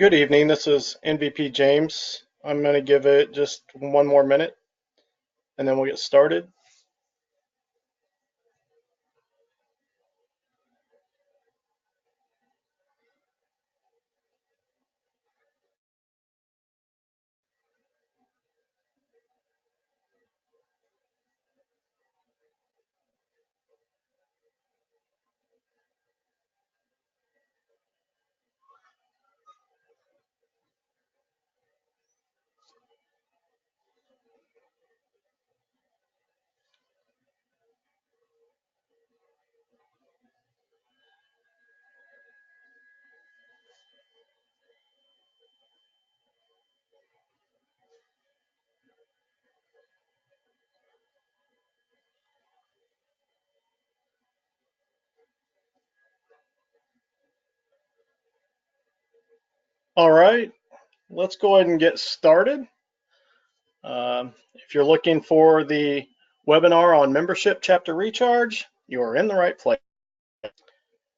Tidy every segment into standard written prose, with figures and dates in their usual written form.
Good evening. This is MVP James. I'm going to give it just one more minute and then we'll get started. All right, let's go ahead and get started. If you're looking for the webinar on membership chapter recharge, you are in the right place.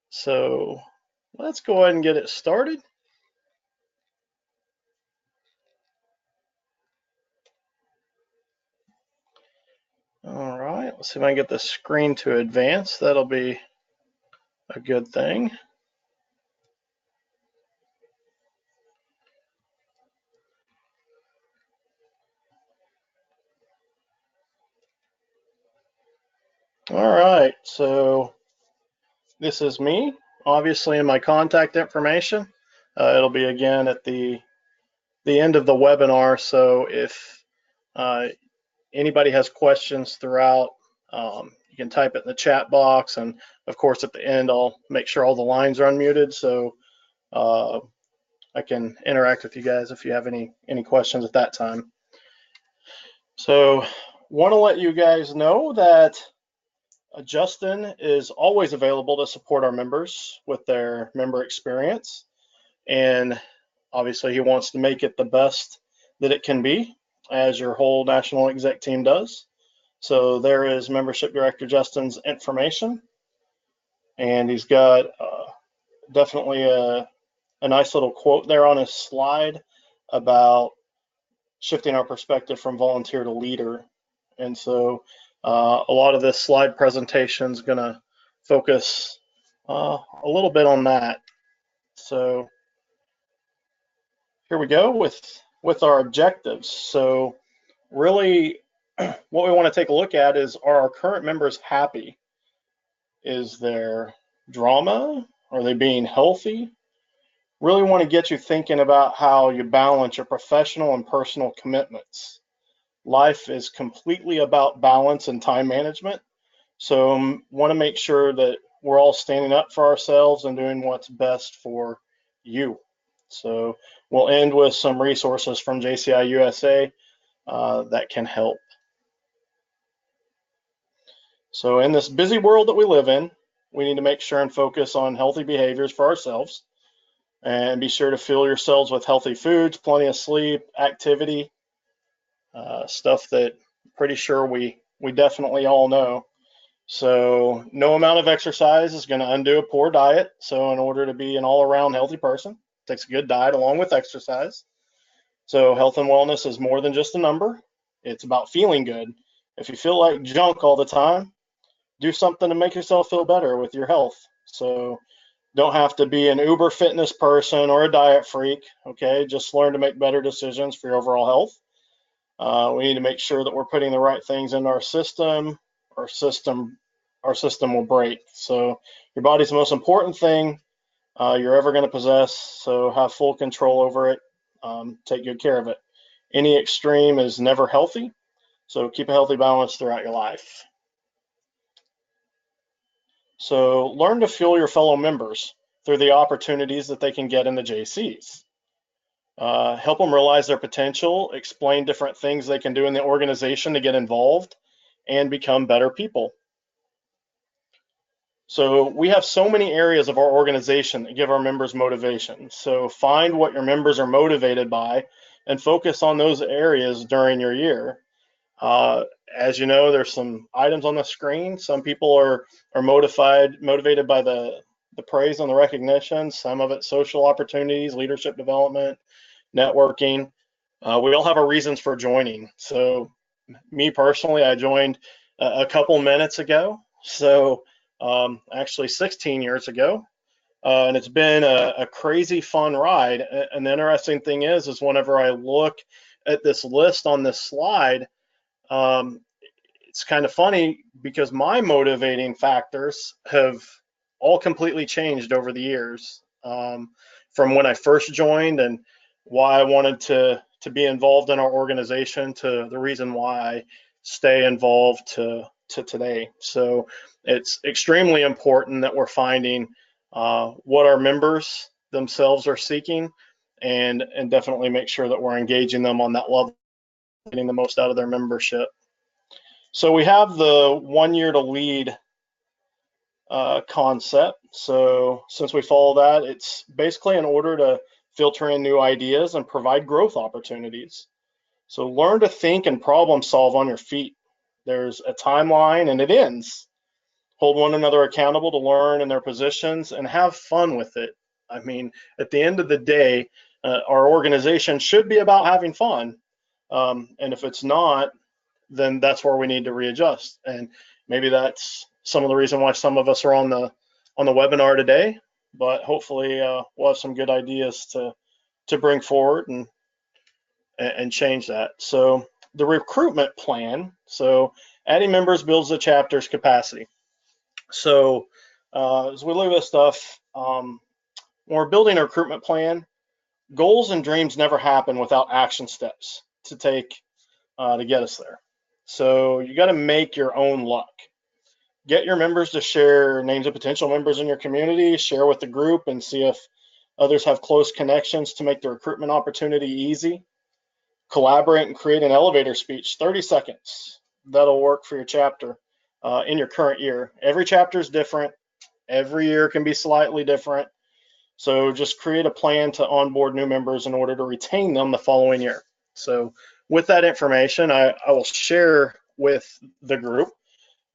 So let's go ahead and get it started. All right, let's see if I can get the screen to advance. That'll be a good thing. All right, so this is me, obviously in my contact information. It'll be again at the end of the webinar. So if anybody has questions throughout, you can type it in the chat box. And of course, at the end, I'll make sure all the lines are unmuted so I can interact with you guys if you have any questions at that time. So want to let you guys know that Justin is always available to support our members with their member experience. And obviously he wants to make it the best that it can be, as your whole national exec team does. So there is membership director Justin's information, and he's got definitely a nice little quote there on his slide about shifting our perspective from volunteer to leader. And so a lot of this slide presentation is going to focus a little bit on that. So here we go with our objectives. So really what we want to take a look at is, are our current members happy? Is there drama? Are they being healthy? Really want to get you thinking about how you balance your professional and personal commitments. Life is completely about balance and time management. So want to make sure that we're all standing up for ourselves and doing what's best for you. So we'll end with some resources from JCI USA that can help. So in this busy world that we live in, we need to make sure and focus on healthy behaviors for ourselves, and be sure to fill yourselves with healthy foods, plenty of sleep, activity, stuff that I'm pretty sure we definitely all know. So no amount of exercise is going to undo a poor diet. So in order to be an all-around healthy person, it takes a good diet along with exercise. So health and wellness is more than just a number. It's about feeling good. If you feel like junk all the time, do something to make yourself feel better with your health. So don't have to be an uber fitness person or a diet freak. Okay, just learn to make better decisions for your overall health. We need to make sure that we're putting the right things in our system. Our system will break. So your body's the most important thing you're ever going to possess. So have full control over it. Take good care of it. Any extreme is never healthy. So keep a healthy balance throughout your life. So learn to fuel your fellow members through the opportunities that they can get in the Jaycees. Help them realize their potential, explain different things they can do in the organization to get involved and become better people. So we have so many areas of our organization that give our members motivation. So find what your members are motivated by and focus on those areas during your year. As you know, there's some items on the screen. Some people are motivated by the the praise and the recognition, some of it social opportunities, leadership development, networking. We all have our reasons for joining. So me personally, I joined a couple minutes ago. So actually 16 years ago. And it's been a crazy fun ride. And the interesting thing is whenever I look at this list on this slide, um, it's kind of funny because my motivating factors have all completely changed over the years, from when I first joined and why I wanted to be involved in our organization to the reason why I stay involved to today. So it's extremely important that we're finding what our members themselves are seeking, and definitely make sure that we're engaging them on that level, getting the most out of their membership. So we have the 1 year to lead concept. So since we follow that, it's basically in order to filter in new ideas and provide growth opportunities. So learn to think and problem solve on your feet. There's a timeline and it ends. Hold one another accountable to learn in their positions and have fun with it. I mean, at the end of the day, our organization should be about having fun. And if it's not, then that's where we need to readjust. And maybe that's some of the reason why some of us are on the webinar today. But hopefully, we'll have some good ideas to bring forward and change that. So the recruitment plan. So adding members builds the chapter's capacity. So as we look at this stuff, when we're building a recruitment plan, goals and dreams never happen without action steps to take to get us there. So you got to make your own luck. Get your members to share names of potential members in your community, share with the group, and see if others have close connections to make the recruitment opportunity easy. Collaborate and create an elevator speech, 30 seconds. That'll work for your chapter in your current year. Every chapter is different. Every year can be slightly different. So just create a plan to onboard new members in order to retain them the following year. So with that information, I will share with the group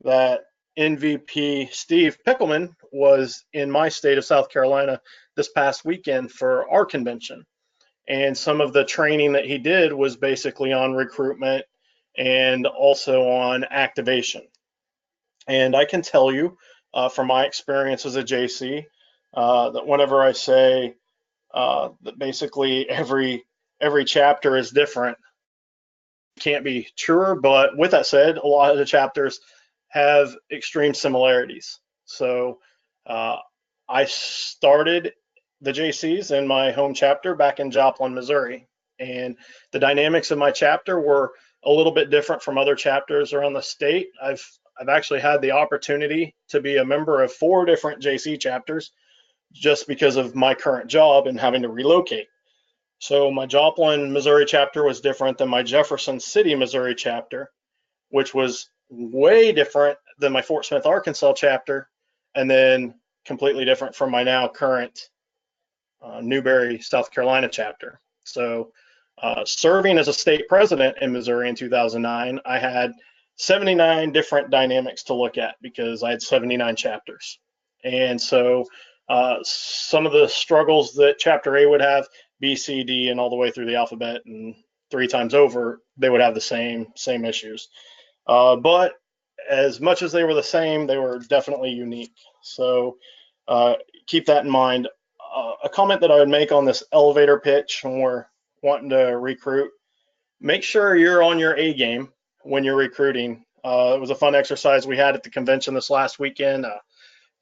that MVP Steve Pickelman was in my state of South Carolina this past weekend for our convention. And some of the training that he did was basically on recruitment and also on activation. And I can tell you from my experience as a Jaycee that whenever I say that basically every chapter is different, can't be truer. But with that said, a lot of the chapters have extreme similarities. So I started the Jaycees in my home chapter back in Joplin, Missouri, and the dynamics of my chapter were a little bit different from other chapters around the state. I've actually had the opportunity to be a member of 4 different Jaycee chapters just because of my current job and having to relocate. So my Joplin, Missouri chapter was different than my Jefferson City, Missouri chapter, which was way different than my Fort Smith, Arkansas chapter, and then completely different from my now current Newberry, South Carolina chapter. So serving as a state president in Missouri in 2009, I had 79 different dynamics to look at because I had 79 chapters. And so some of the struggles that chapter A would have, B, C, D, and all the way through the alphabet and 3 times over, they would have the same issues. But as much as they were the same, they were definitely unique. So keep that in mind. A comment that I would make on this elevator pitch when we're wanting to recruit, make sure you're on your A game when you're recruiting. It was a fun exercise we had at the convention this last weekend.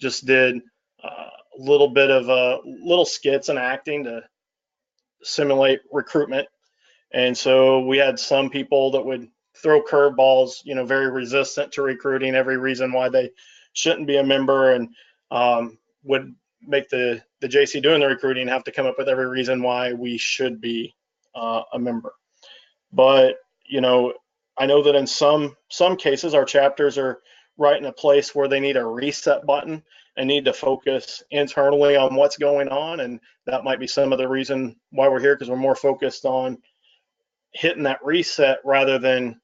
Just did a little bit of little skits and acting to simulate recruitment. And so we had some people that would throw curveballs, very resistant to recruiting, every reason why they shouldn't be a member, and would make the Jaycee doing the recruiting have to come up with every reason why we should be a member. But I know that in some cases our chapters are right in a place where they need a reset button and need to focus internally on what's going on, and that might be some of the reason why we're here, because we're more focused on hitting that reset rather than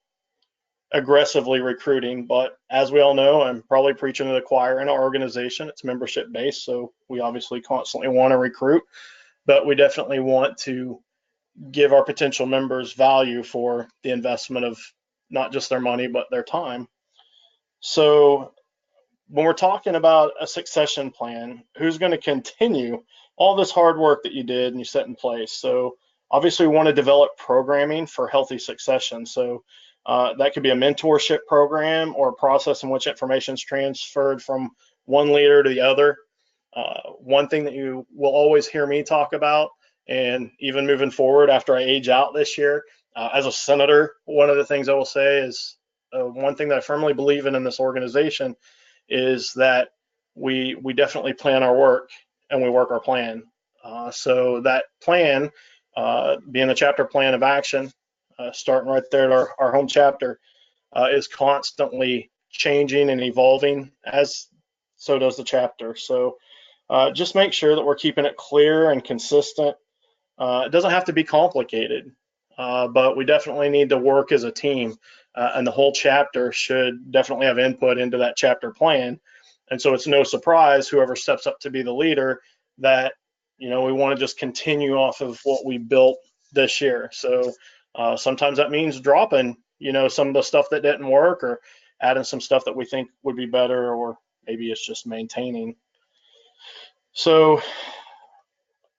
aggressively recruiting. But as we all know, I'm probably preaching to the choir in our organization. It's membership based, so we obviously constantly want to recruit, but we definitely want to give our potential members value for the investment of not just their money, but their time. So when we're talking about a succession plan, who's going to continue all this hard work that you did and you set in place? So obviously we want to develop programming for healthy succession. So that could be a mentorship program or a process in which information is transferred from one leader to the other. One thing that you will always hear me talk about, and even moving forward after I age out this year, as a senator, one of the things I will say is one thing that I firmly believe in this organization is that we definitely plan our work and we work our plan. So that plan, being the chapter plan of action, starting right there at our home chapter, is constantly changing and evolving, as so does the chapter. So just make sure that we're keeping it clear and consistent. It doesn't have to be complicated, but we definitely need to work as a team, and the whole chapter should definitely have input into that chapter plan. And so it's no surprise whoever steps up to be the leader that, you know, we want to just continue off of what we built this year. So sometimes that means dropping, you know, some of the stuff that didn't work or adding some stuff that we think would be better, or maybe it's just maintaining. So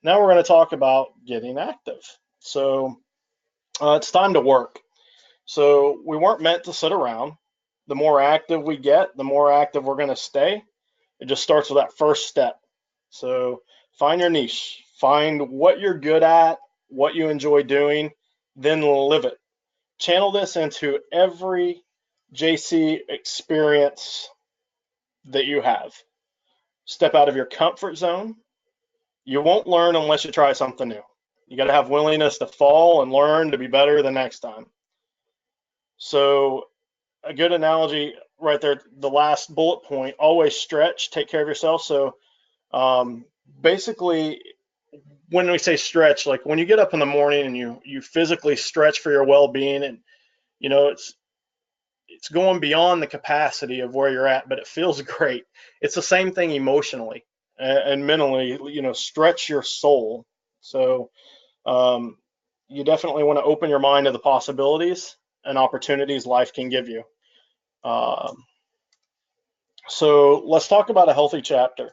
now we're going to talk about getting active. So it's time to work. So we weren't meant to sit around. The more active we get, the more active we're going to stay. It just starts with that first step. So find your niche, find what you're good at, what you enjoy doing, then live it. Channel this into every JC experience that you have. Step out of your comfort zone. You won't learn unless you try something new. You got to have willingness to fall and learn to be better the next time. So a good analogy right there, the last bullet point, always stretch, take care of yourself. So basically, when we say stretch, like when you get up in the morning and you physically stretch for your well-being, and you know it's going beyond the capacity of where you're at, but it feels great. It's the same thing emotionally and mentally, you know, stretch your soul. So you definitely want to open your mind to the possibilities and opportunities life can give you. So let's talk about a healthy chapter.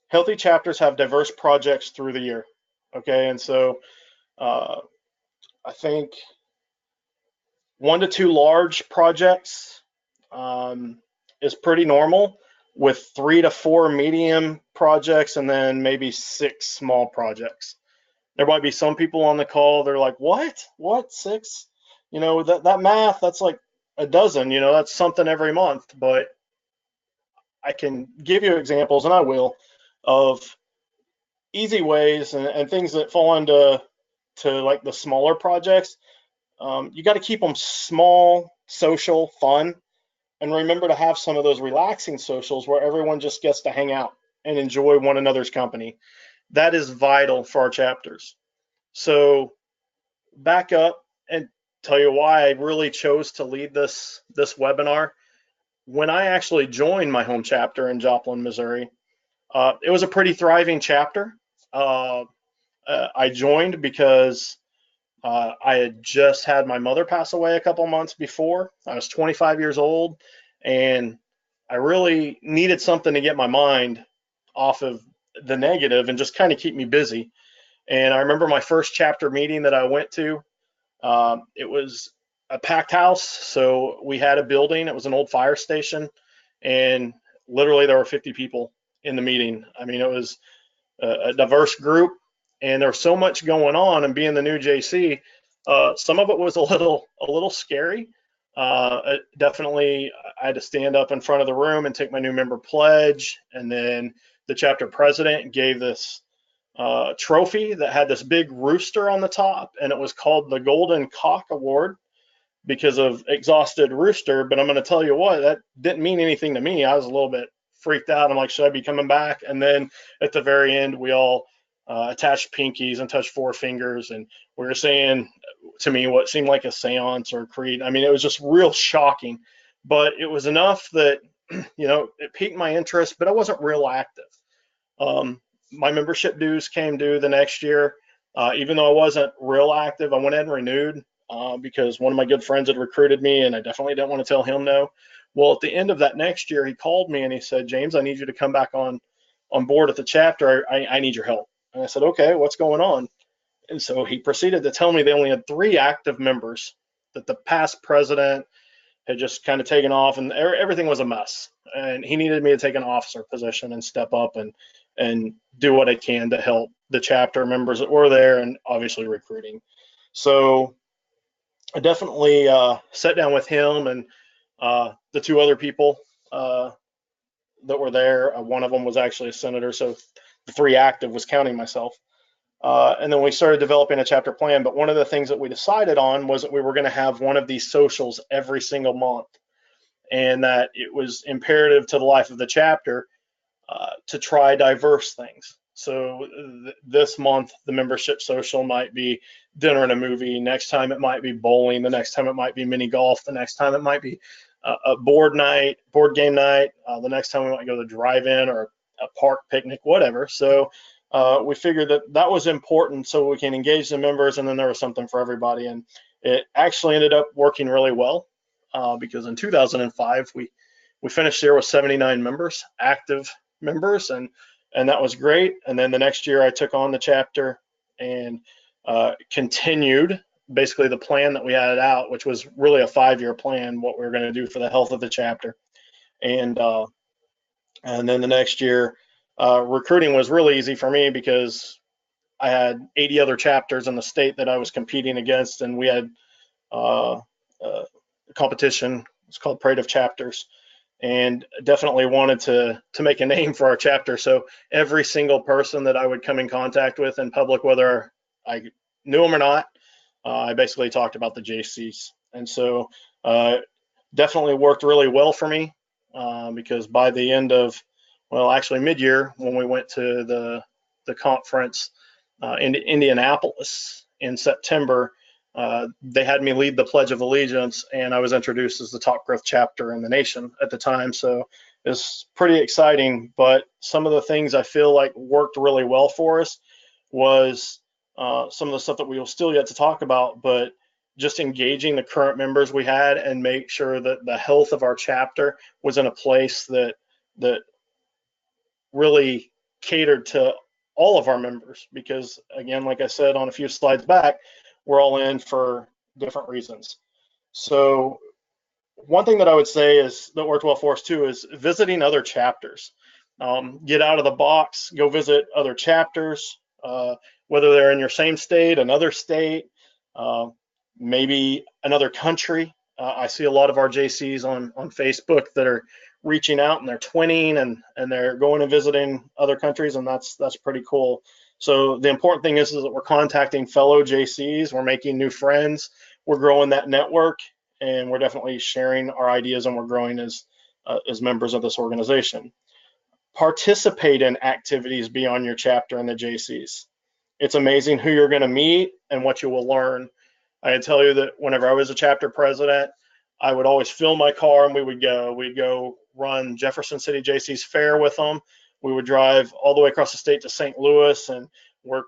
Healthy chapters have diverse projects through the year. Okay, and so I think 1 to 2 large projects is pretty normal, with 3 to 4 medium projects, and then maybe 6 small projects. There might be some people on the call, they're like, what 6? You know, that math, that's like a dozen, you know, that's something every month. But I can give you examples, and I will, of easy ways and things that fall into like the smaller projects. You got to keep them small, social, fun, and remember to have some of those relaxing socials where everyone just gets to hang out and enjoy one another's company. That is vital for our chapters. So back up and tell you why I really chose to lead this webinar. When I actually joined my home chapter in Joplin, Missouri, it was a pretty thriving chapter. I joined because I had just had my mother pass away a couple months before. I was 25 years old, and I really needed something to get my mind off of the negative and just kind of keep me busy. And I remember my first chapter meeting that I went to. It was a packed house, so we had a building. It was an old fire station, and literally there were 50 people in the meeting. I mean, it was a diverse group, and there was so much going on. And being the new JC, some of it was a little scary. Definitely, I had to stand up in front of the room and take my new member pledge, and then the chapter president gave this trophy that had this big rooster on the top, and it was called the Golden Cock Award because of exhausted rooster. But I'm going to tell you what, that didn't mean anything to me. I was a little bit freaked out. I'm like, should I be coming back? And then at the very end, we all attached pinkies and touched forefingers, and We were saying to me what seemed like a seance or a creed. I mean, it was just real shocking, but it was enough that, it piqued my interest, but I wasn't real active. My membership dues came due the next year. Even though I wasn't real active, I went ahead and renewed because one of my good friends had recruited me, and I definitely didn't want to tell him no. Well, at the end of that next year, he called me and he said, "James, I need you to come back on board at the chapter. I need your help." And I said, "Okay, what's going on?" And so he proceeded to tell me they only had 3 active members, that the past president had just kind of taken off, and everything was a mess. And he needed me to take an officer position and step up and do what I can to help the chapter members that were there, and obviously recruiting. So I definitely sat down with him and the 2 other people that were there. One of them was actually a senator, so the 3 active was counting myself. And then we started developing a chapter plan. But one of the things that we decided on was that we were going to have one of these socials every single month, and that it was imperative to the life of the chapter to try diverse things. So this month, the membership social might be dinner and a movie. Next time it might be bowling. The next time it might be mini golf. The next time it might be a board game night. The next time we might go to the drive-in or a park picnic, whatever. So we figured that that was important so we can engage the members, and then there was something for everybody. And it actually ended up working really well because in 2005, we finished the year with 79 members, active members, and that was great. And then the next year I took on the chapter and continued basically the plan that we had out, which was really a 5-year plan, what we were going to do for the health of the chapter. And then the next year, recruiting was really easy for me because I had 80 other chapters in the state that I was competing against, and we had a competition. It's called Parade of Chapters, and definitely wanted to make a name for our chapter. So every single person that I would come in contact with in public, whether I knew them or not, I basically talked about the Jaycees. And so definitely worked really well for me because by the end of, well, actually mid-year, when we went to the conference in Indianapolis in September, they had me lead the Pledge of Allegiance, and I was introduced as the top growth chapter in the nation at the time. So it's pretty exciting. But some of the things I feel like worked really well for us was some of the stuff that we will still yet to talk about, but just engaging the current members we had and make sure that the health of our chapter was in a place that really catered to all of our members, because again, like I said on a few slides back, we're all in for different reasons. So one thing that I would say is that worked well for us too is visiting other chapters. Get out of the box, go visit other chapters, whether they're in your same state, another state, maybe another country. I see a lot of our Jaycees on Facebook that are reaching out, and they're twinning and they're going and visiting other countries, and that's pretty cool. So the important thing is that we're contacting fellow Jaycees, we're making new friends, we're growing that network, and we're definitely sharing our ideas, and we're growing as members of this organization. Participate in activities beyond your chapter in the Jaycees. It's amazing who you're going to meet and what you will learn. I can tell you that whenever I was a chapter president, I would always fill my car and we'd go run Jefferson City Jaycees Fair with them. We would drive all the way across the state to St. Louis and work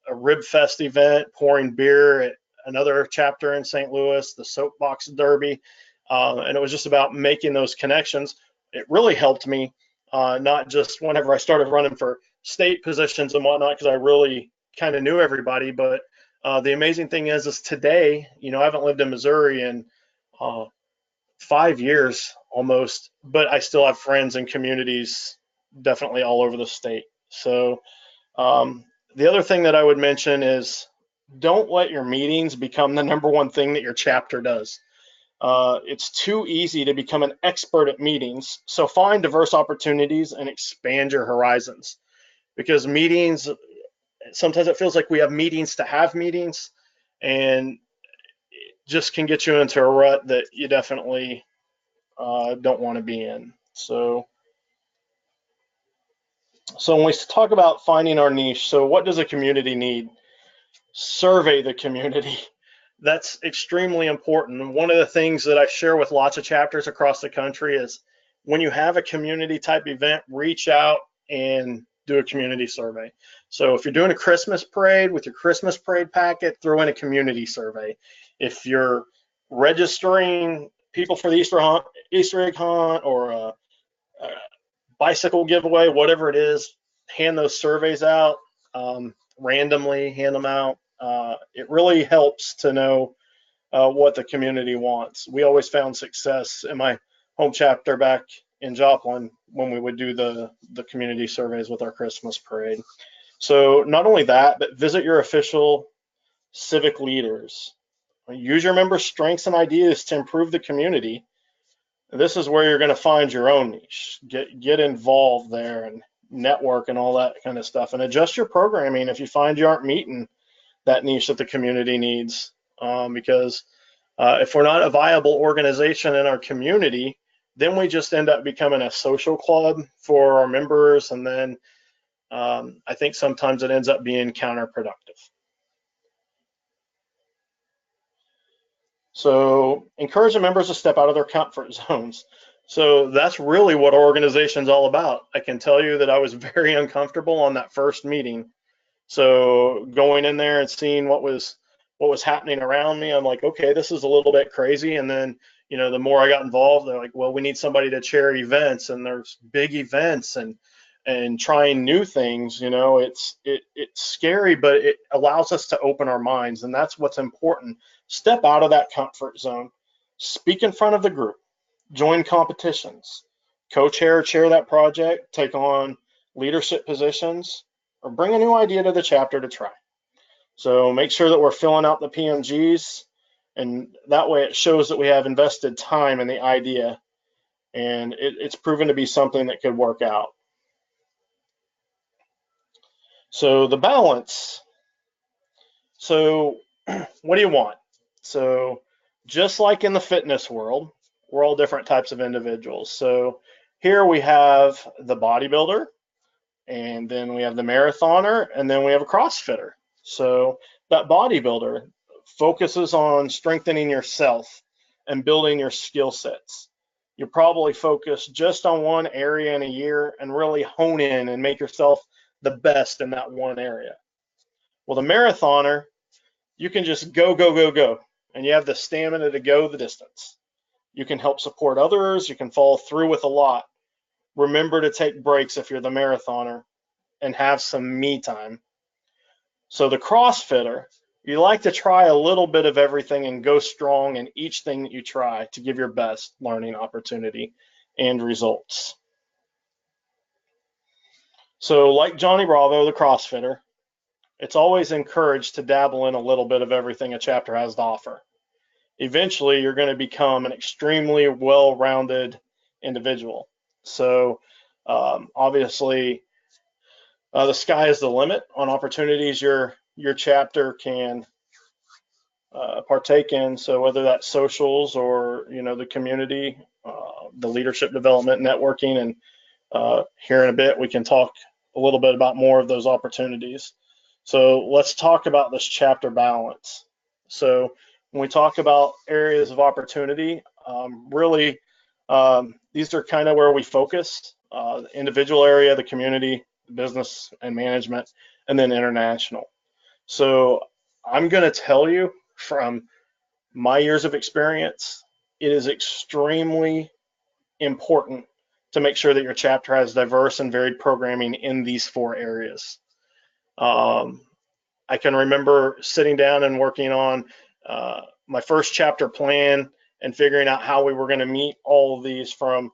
a Rib Fest event, pouring beer at another chapter in St. Louis, the Soapbox Derby. And it was just about making those connections. It really helped me, not just whenever I started running for state positions and whatnot, because I really kind of knew everybody, but the amazing thing is today, I haven't lived in Missouri in 5 years almost, but I still have friends and communities definitely all over the state. So the other thing that I would mention is don't let your meetings become the number one thing that your chapter does. It's too easy to become an expert at meetings. So find diverse opportunities and expand your horizons, because meetings, sometimes it feels like we have meetings to have meetings, and it just can get you into a rut that you definitely don't want to be in. So when we talk about finding our niche, so what does a community need? survey the community. That's extremely important. And one of the things that I share with lots of chapters across the country is when you have a community type event, reach out and do a community survey. So if you're doing a Christmas parade with your Christmas parade packet, throw in a community survey. If you're registering people for the Easter egg hunt or a bicycle giveaway, whatever it is, hand those surveys out, randomly hand them out. It really helps to know what the community wants. We always found success in my home chapter back in Joplin when we would do the community surveys with our Christmas parade. So not only that, but visit your official civic leaders. Use your members' strengths and ideas to improve the community. This is where you're going to find your own niche. Get involved there and network and all that kind of stuff, and adjust your programming if you find you aren't meeting that niche that the community needs. Because if we're not a viable organization in our community, then we just end up becoming a social club for our members, and then I think sometimes it ends up being counterproductive. So encourage the members to step out of their comfort zones. So that's really what our organization's all about. I can tell you that I was very uncomfortable on that first meeting. So going in there and seeing what was happening around me, I'm like, okay, this is a little bit crazy. And then, the more I got involved, they're like, well, we need somebody to chair events, and there's big events and trying new things. It's scary, but it allows us to open our minds, and that's what's important. Step out of that comfort zone, speak in front of the group, join competitions, co-chair or chair that project, take on leadership positions, or bring a new idea to the chapter to try. So make sure that we're filling out the PMGs, and that way it shows that we have invested time in the idea, and it's proven to be something that could work out. So the balance. So what do you want? So just like in the fitness world, we're all different types of individuals. So here we have the bodybuilder, and then we have the marathoner, and then we have a CrossFitter. So that bodybuilder focuses on strengthening yourself and building your skill sets. You're probably focused just on one area in a year and really hone in and make yourself the best in that one area. Well, the marathoner, you can just go, go, go, go, and you have the stamina to go the distance. You can help support others. You can follow through with a lot. Remember to take breaks if you're the marathoner and have some me time. So the CrossFitter, you like to try a little bit of everything and go strong in each thing that you try to give your best learning opportunity and results. So like Johnny Bravo, the CrossFitter, it's always encouraged to dabble in a little bit of everything a chapter has to offer. Eventually, you're going to become an extremely well-rounded individual. So obviously, the sky is the limit on opportunities your chapter can partake in. So whether that's socials or the community, the leadership development, networking, and here in a bit we can talk a little bit about more of those opportunities. So let's talk about this chapter balance. So when we talk about areas of opportunity, really these are kind of where we focus: the individual area, the community, business and management, and then international. So I'm going to tell you from my years of experience, it is extremely important to make sure that your chapter has diverse and varied programming in these 4 areas. I can remember sitting down and working on my first chapter plan and figuring out how we were going to meet all of these, from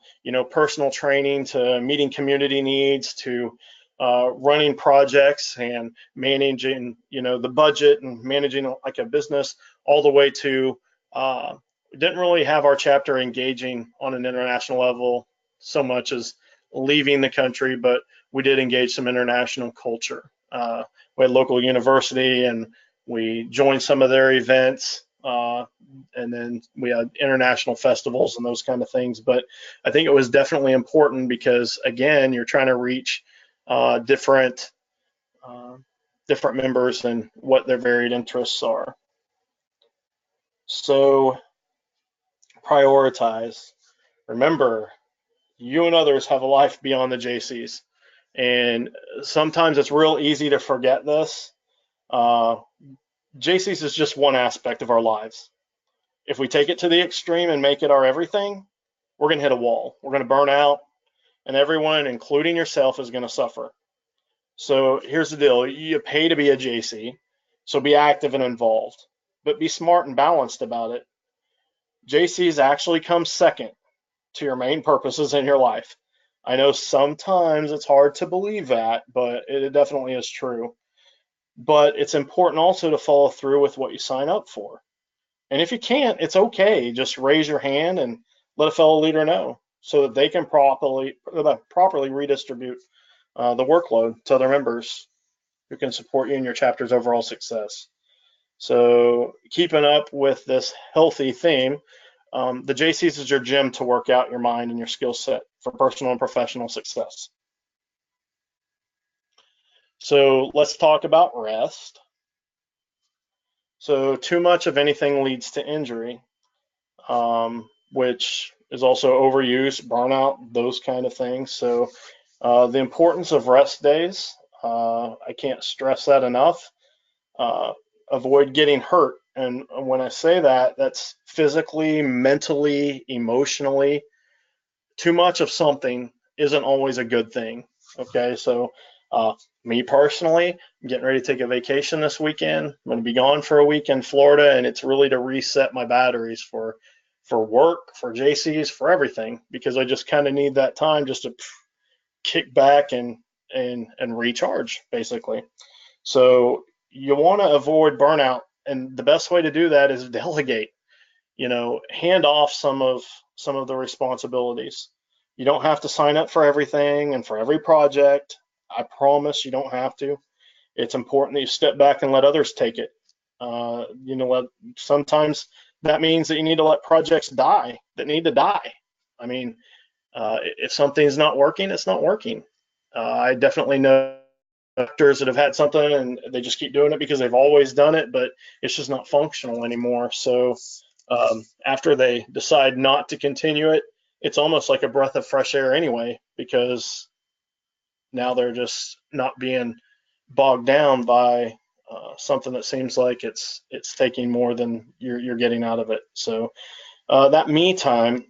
personal training to meeting community needs to running projects and managing the budget and managing like a business, all the way to we didn't really have our chapter engaging on an international level so much as leaving the country, but we did engage some international culture. We had local university and we joined some of their events, and then we had international festivals and those kind of things. But I think it was definitely important because, again, you're trying to reach different different members and what their varied interests are. So prioritize. Remember, you and others have a life beyond the Jaycees. And sometimes it's real easy to forget this. Uh, Jaycees is just one aspect of our lives. If we take it to the extreme and make it our everything, we're going to hit a wall. We're going to burn out, and everyone, including yourself, is going to suffer. So here's the deal. You pay to be a Jaycee, so be active and involved, but be smart and balanced about it. Jaycees actually come second to your main purposes in your life. I know sometimes it's hard to believe that, but it definitely is true. But it's important also to follow through with what you sign up for. And if you can't, it's okay. Just raise your hand and let a fellow leader know so that they can properly redistribute the workload to other members who can support you in your chapter's overall success. So keeping up with this healthy theme, the Jaycees is your gym to work out your mind and your skill set for personal and professional success. So let's talk about rest. So too much of anything leads to injury, which is also overuse, burnout, those kind of things. So the importance of rest days, I can't stress that enough. Avoid getting hurt. And when I say that, that's physically, mentally, emotionally. Too much of something isn't always a good thing. Okay, so me personally, I'm getting ready to take a vacation this weekend. I'm going to be gone for a week in Florida, and it's really to reset my batteries for work, for Jaycees, for everything, because I just kind of need that time just to kick back and recharge, basically. So you want to avoid burnout, and the best way to do that is delegate. Hand off some of the responsibilities. You don't have to sign up for everything and for every project. I promise you don't have to. It's important that you step back and let others take it. Sometimes that means that you need to let projects die that need to die. I mean, if something's not working, it's not working. I definitely know actors that have had something and they just keep doing it because they've always done it, but it's just not functional anymore. So after they decide not to continue it, it's almost like a breath of fresh air anyway, because now they're just not being bogged down by something that seems like it's taking more than you're getting out of it. So that me time,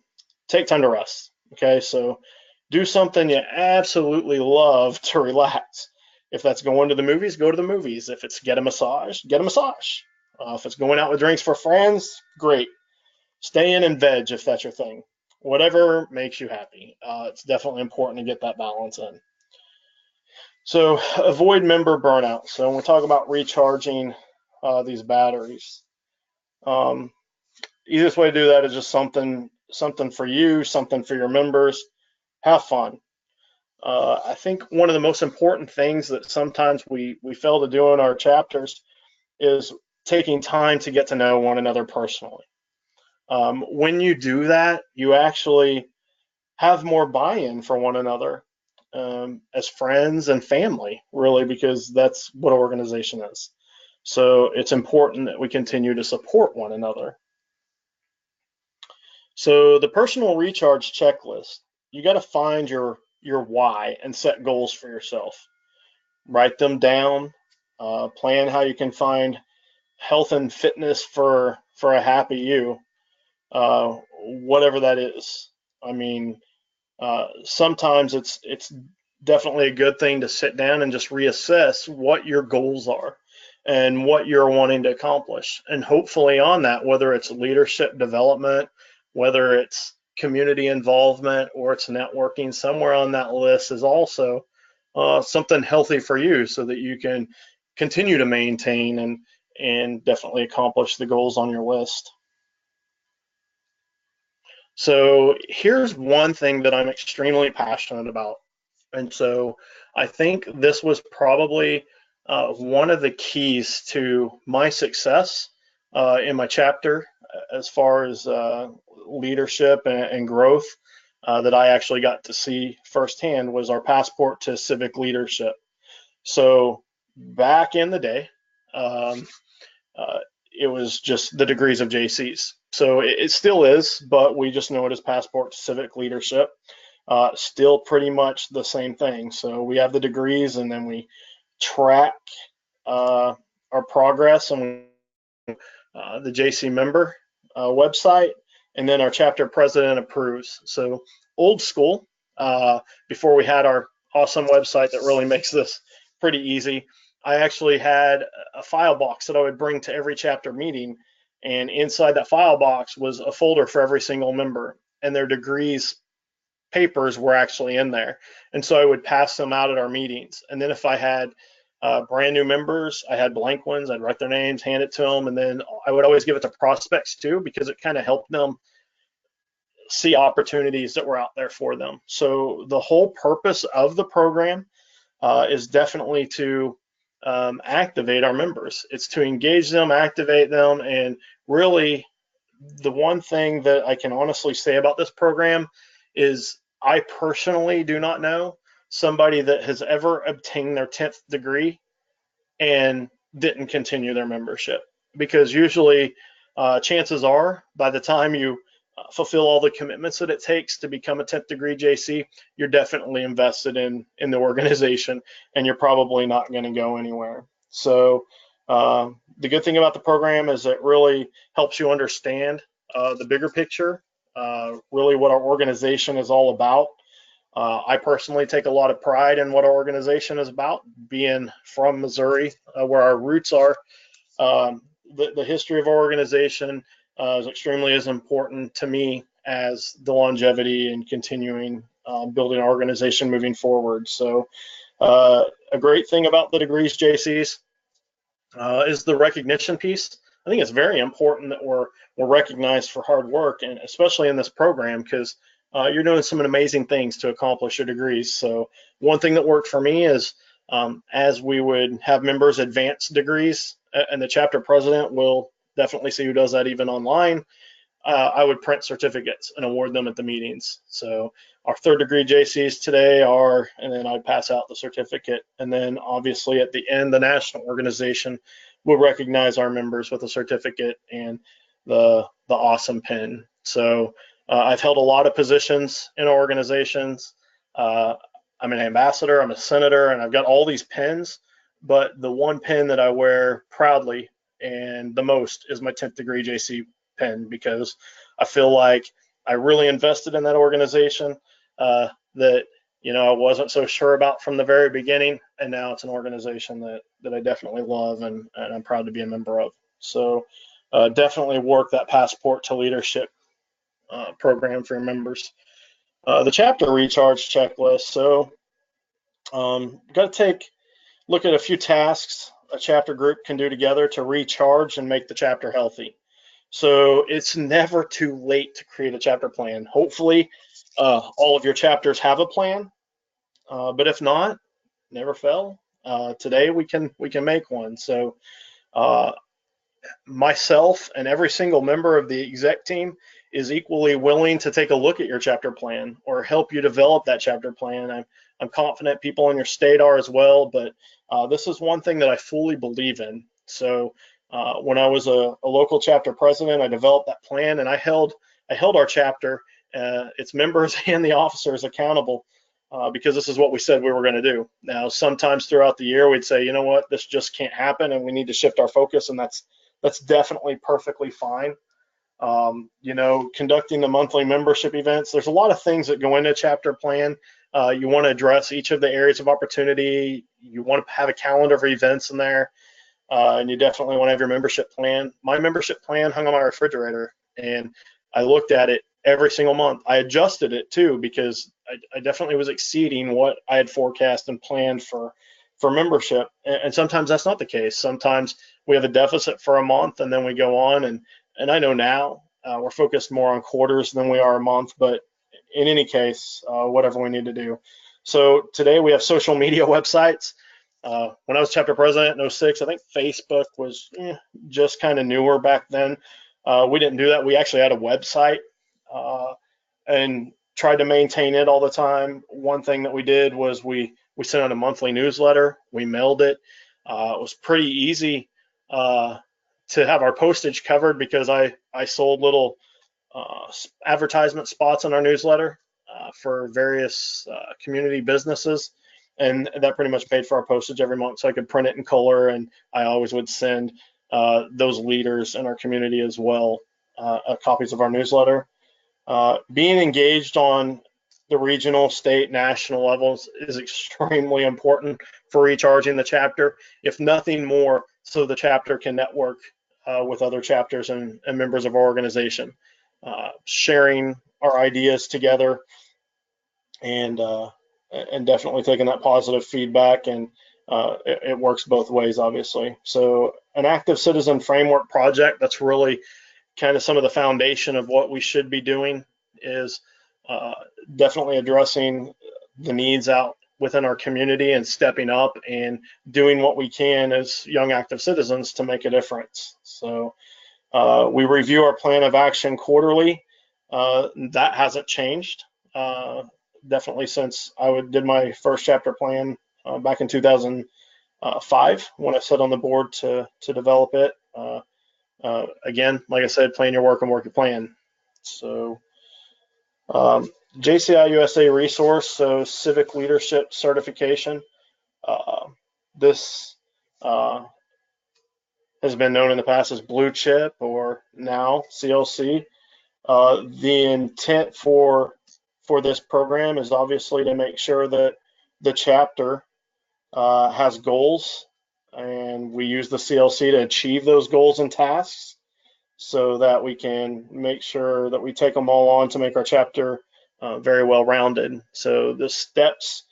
take time to rest. Okay, so do something you absolutely love to relax. If that's going to the movies, go to the movies. If it's get a massage, get a massage. If it's going out with drinks for friends, great. Stay in and veg if that's your thing. Whatever makes you happy. It's definitely important to get that balance in. So avoid member burnout. So when we talk about recharging these batteries, um, easiest way to do that is just something for you, something for your members. Have fun. I think one of the most important things that sometimes we fail to do in our chapters is taking time to get to know one another personally. When you do that, you actually have more buy-in for one another as friends and family, really, because that's what organization is. So it's important that we continue to support one another. So the personal recharge checklist, you got to find your why and set goals for yourself. Write them down. Plan how you can find health and fitness for a happy you, whatever that is. I mean, sometimes it's definitely a good thing to sit down and just reassess what your goals are and what you're wanting to accomplish. And hopefully on that, whether it's leadership development, whether it's community involvement or it's networking, somewhere on that list is also something healthy for you so that you can continue to maintain and definitely accomplish the goals on your list. So here's one thing that I'm extremely passionate about. And so I think this was probably one of the keys to my success in my chapter as far as leadership and growth that I actually got to see firsthand was our passport to civic leadership. So back in the day, um, it was just the degrees of Jaycees. So it still is, but we just know it as Passport to Civic Leadership. Still pretty much the same thing. So we have the degrees, and then we track our progress on the JC member website, and then our chapter president approves. So old school, before we had our awesome website that really makes this pretty easy, I actually had a file box that I would bring to every chapter meeting, and inside that file box was a folder for every single member, and their degrees papers were actually in there. And so I would pass them out at our meetings. And then if I had brand new members, I had blank ones, I'd write their names, hand it to them, and then I would always give it to prospects too, because it kind of helped them see opportunities that were out there for them. So the whole purpose of the program is definitely to activate our members. It's to engage them, activate them, and really the one thing that I can honestly say about this program is I personally do not know somebody that has ever obtained their 10th degree and didn't continue their membership. Because usually, chances are, by the time you fulfill all the commitments that it takes to become a 10th degree JC, you're definitely invested in the organization, and you're probably not going to go anywhere. So the good thing about the program is it really helps you understand the bigger picture, really what our organization is all about. I personally take a lot of pride in what our organization is about, being from Missouri, where our roots are. The history of our organization is extremely as important to me as the longevity and continuing building our organization moving forward. So a great thing about the degrees Jaycees is the recognition piece. I think it's very important that we're recognized for hard work, and especially in this program, because you're doing some amazing things to accomplish your degrees. So one thing that worked for me is as we would have members advance degrees, and the chapter president will definitely see who does that even online. I would print certificates and award them at the meetings. So our third degree Jaycees today are, and then I'd pass out the certificate. And then obviously at the end, the national organization will recognize our members with a certificate and the awesome pin. So I've held a lot of positions in organizations. I'm an ambassador, I'm a senator, and I've got all these pins, but the one pin that I wear proudly and the most is my 10th degree JC pen, because I feel like I really invested in that organization that I wasn't so sure about from the very beginning, and now it's an organization that I definitely love and I'm proud to be a member of. So definitely work that Passport to Leadership program for your members. The chapter recharge checklist. So got to look at a few tasks a chapter group can do together to recharge and make the chapter healthy. So it's never too late to create a chapter plan. Hopefully, all of your chapters have a plan, but if not, never fail. Today we can make one. So myself and every single member of the exec team is equally willing to take a look at your chapter plan or help you develop that chapter plan. I'm confident people in your state are as well, but this is one thing that I fully believe in. So when I was a local chapter president, I developed that plan, and I held our chapter, its members and the officers accountable because this is what we said we were going to do. Now, sometimes throughout the year, we'd say, you know what, this just can't happen, and we need to shift our focus, and that's definitely perfectly fine. Conducting the monthly membership events, there's a lot of things that go into a chapter plan. You want to address each of the areas of opportunity. You want to have a calendar of events in there, and you definitely want to have your membership plan. My membership plan hung on my refrigerator, and I looked at it every single month. I adjusted it too, because I definitely was exceeding what I had forecast and planned for membership. And sometimes that's not the case. Sometimes we have a deficit for a month, and then we go on. And I know now we're focused more on quarters than we are a month, but in any case, whatever we need to do. So today we have social media websites. When I was chapter president in 06, I think Facebook was just kind of newer back then. We didn't do that. We actually had a website and tried to maintain it all the time. One thing that we did was we sent out a monthly newsletter. We mailed it. It was pretty easy to have our postage covered because I sold little advertisement spots in our newsletter for various community businesses, and that pretty much paid for our postage every month. So I could print it in color, and I always would send those leaders in our community as well copies of our newsletter. Being engaged on the regional, state, national levels is extremely important for recharging the chapter, if nothing more, so the chapter can network with other chapters and members of our organization, sharing our ideas together, and definitely taking that positive feedback. And it works both ways, obviously. So an active citizen framework project, that's really kind of some of the foundation of what we should be doing, is definitely addressing the needs out within our community and stepping up and doing what we can as young active citizens to make a difference. So we review our plan of action quarterly. That hasn't changed. Definitely since did my first chapter plan back in 2005 when I sat on the board to develop it. Again, like I said, plan your work and work your plan. So JCI USA resource, so civic leadership certification. This has been known in the past as Blue Chip, or now CLC. The intent for this program is obviously to make sure that the chapter has goals, and we use the CLC to achieve those goals and tasks, so that we can make sure that we take them all on to make our chapter very well rounded. So the steps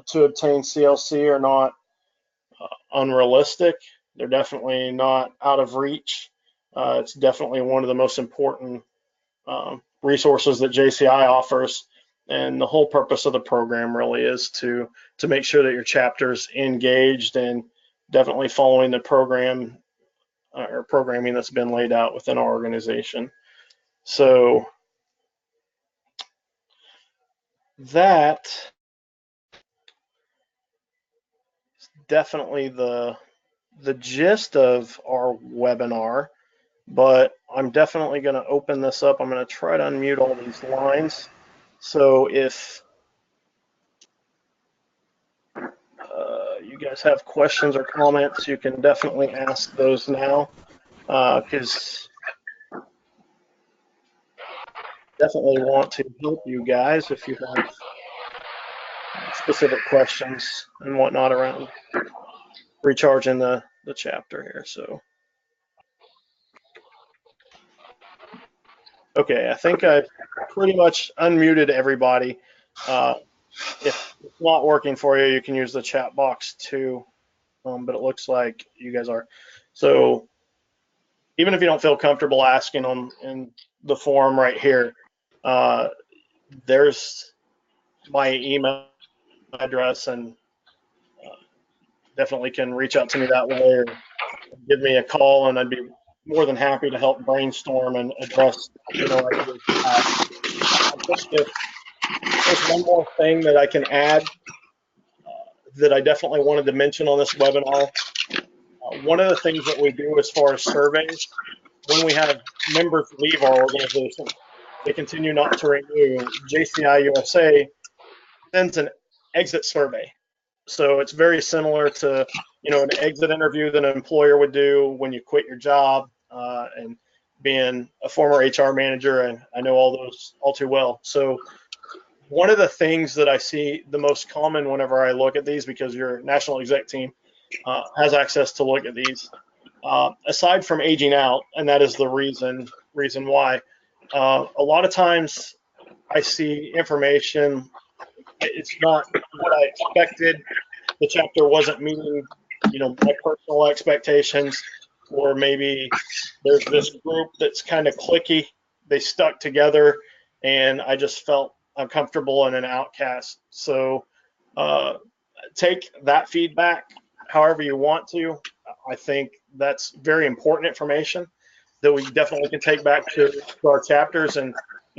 to obtain CLC are not unrealistic. They're definitely not out of reach. It's definitely one of the most important resources that JCI offers. And the whole purpose of the program really is to make sure that your chapter's engaged and definitely following the program or programming that's been laid out within our organization. So that is definitely the gist of our webinar, but I'm definitely going to open this up. I'm going to try to unmute all these lines. So if you guys have questions or comments, you can definitely ask those now, because definitely want to help you guys if you have specific questions and whatnot around recharging the chapter here. So okay, I think I've pretty much unmuted everybody. If it's not working for you, you can use the chat box too, but it looks like you guys are. So even if you don't feel comfortable asking them in the forum right here, there's my email address, and definitely can reach out to me that way, or give me a call, and I'd be more than happy to help brainstorm and address ideas you have. I think if there's one more thing that I can add that I definitely wanted to mention on this webinar, one of the things that we do as far as surveys, when we have members leave our organization, they continue not to renew, JCI USA sends an exit survey. So it's very similar to an exit interview that an employer would do when you quit your job. And being a former HR manager, and I know all those all too well. So one of the things that I see the most common whenever I look at these, because your national exec team has access to look at these, aside from aging out, and that is the reason why, a lot of times I see information, it's not what I expected, the chapter wasn't meeting my personal expectations, or maybe there's this group that's kind of cliquey, they stuck together, and I just felt uncomfortable and an outcast. So take that feedback however you want to. I think that's very important information that we definitely can take back to our chapters and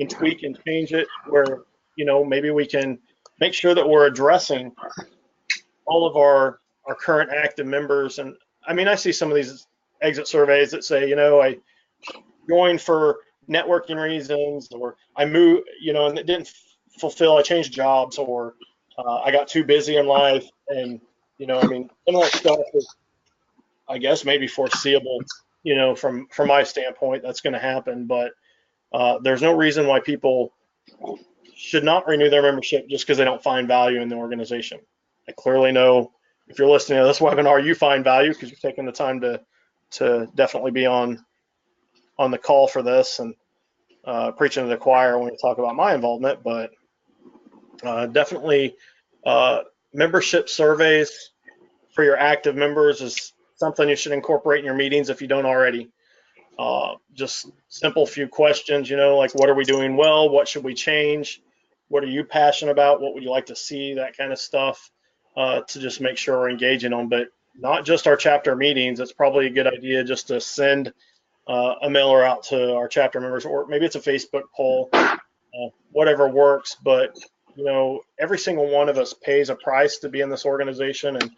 tweak and change it, where maybe we can make sure that we're addressing all of our our current active members. And I mean, I see some of these exit surveys that say, I joined for networking reasons, or I moved, and it didn't fulfill, I changed jobs, or I got too busy in life. And, I mean, some of that stuff is, I guess, maybe foreseeable, from my standpoint, that's going to happen. But there's no reason why people should not renew their membership just because they don't find value in the organization. I clearly know if you're listening to this webinar, you find value because you're taking the time to definitely be on the call for this, and preaching to the choir when we talk about my involvement. But definitely membership surveys for your active members is something you should incorporate in your meetings if you don't already. Just simple few questions, like what are we doing well? What should we change? What are you passionate about? What would you like to see? That kind of stuff, to just make sure we're engaging on. But not just our chapter meetings. It's probably a good idea just to send a mailer out to our chapter members, or maybe it's a Facebook poll, whatever works. But every single one of us pays a price to be in this organization, and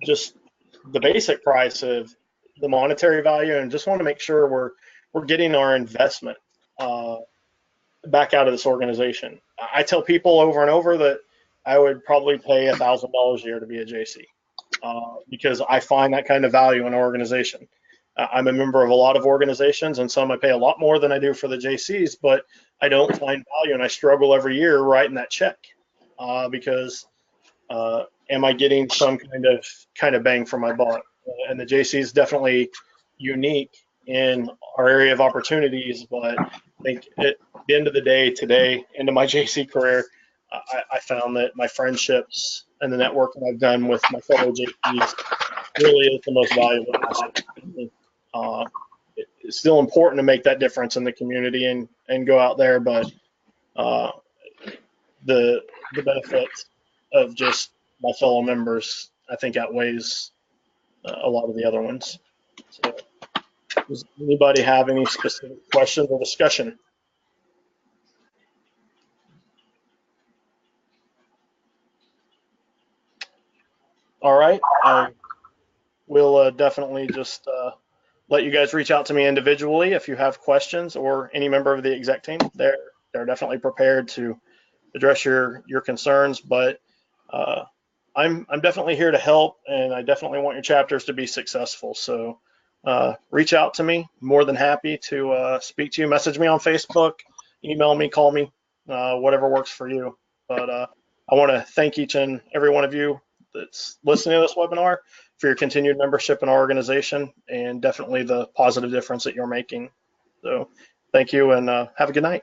just the basic price of the monetary value, and just want to make sure we're getting our investment back out of this organization. I tell people over and over that I would probably pay $1,000 a year to be a Jaycee, because I find that kind of value in our organization. I'm a member of a lot of organizations, and some I pay a lot more than I do for the Jaycees, but I don't find value, and I struggle every year writing that check, because am I getting some kind of bang for my buck? And the Jaycee is definitely unique in our area of opportunities, but I think at the end of the day, today, into my Jaycee career, I found that my friendships and the networking I've done with my fellow Jaycees really is the most valuable asset. It's still important to make that difference in the community and go out there, but the benefits of just my fellow members, I think, outweighs a lot of the other ones. So, does anybody have any specific questions or discussion? All right, I will definitely just let you guys reach out to me individually if you have questions, or any member of the exec team. They're definitely prepared to address your concerns. But I'm definitely here to help, and I definitely want your chapters to be successful. So reach out to me. More than happy to speak to you. Message me on Facebook, email me, call me, whatever works for you. But I want to thank each and every one of you that's listening to this webinar for your continued membership in our organization, and definitely the positive difference that you're making. So thank you, and have a good night.